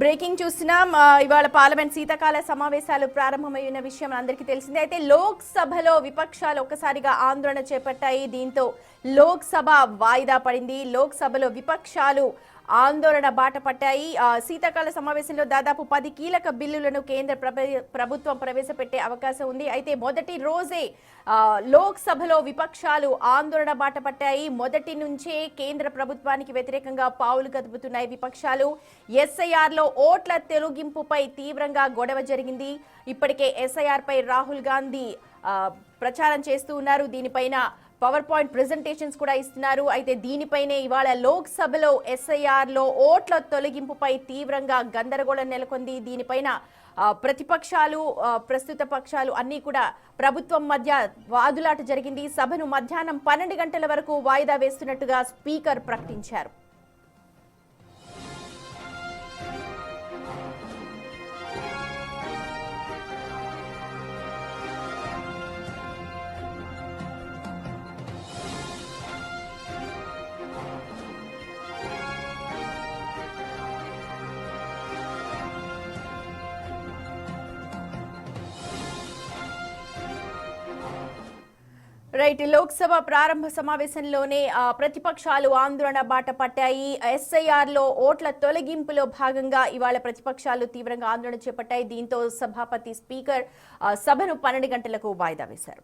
Breaking చూస్తున్నాం. ఇవాళ parliament శీతాకాల సమావేశాలు ప్రారంభమైన విషయం అందరికీ తెలిసిందే. అయితే లోక్ సభలో విపక్షాలు ఒక్కసారిగా ఆందోళన చేపట్టాయి. దీంతో లోక్ సభ వాయిదా పడింది. లోక్ సభలో విపక్షాలు ఆందోళన బాట పట్టాయి. శీతాకాల సమావేశంలో దాదాపు 10 కీలక బిల్లులను కేంద్ర ప్రభుత్వం ప్రవేశపెట్టే అవకాశం ఉంది. అయితే మొదటి రోజే లోక్ సభలో విపక్షాలు ఆందోళన బాట పట్టాయి. మొదటి నుంచే కేంద్ర ప్రభుత్వానికి వ్యతిరేకంగా పావులు కదుపుతున్నాయి విపక్షాలు. ఎస్ఐఆర్ లో ఓట్ల తొలగింపుపై తీవ్రంగా గొడవ జరిగింది. ఇప్పటికే ఎస్ఐఆర్ పై రాహుల్ గాంధీ ప్రచారం చేస్తూ ఉన్నారు. దీనిపైన పవర్ పాయింట్ ప్రెజెంటేషన్స్ కూడా ఇస్తున్నారు. అయితే దీనిపైనే ఇవాళ లోక్ సభలో ఎస్ఐఆర్ లో ఓట్ల తొలగింపుపై తీవ్రంగా గందరగోళం నెలకొంది. దీనిపైన ప్రతిపక్షాలు ప్రస్తుత పక్షాలు అన్ని కూడా ప్రభుత్వం మధ్య వాదులాట జరిగింది. సభను మధ్యాహ్నం 12 గంటల వరకు వాయిదా వేస్తున్నట్టుగా స్పీకర్ ప్రకటించారు. రైట్, లోక్సభ ప్రారంభ సమావేశంలోనే ప్రతిపక్షాలు ఆందోళన బాట పట్టాయి. ఎస్ఐఆర్ లో ఓట్ల తొలగింపులో భాగంగా ఇవాళ ప్రతిపక్షాలు తీవ్రంగా ఆందోళన చేపట్టాయి. దీంతో సభాపతి స్పీకర్ సభను 12 గంటలకు వాయిదా వేశారు.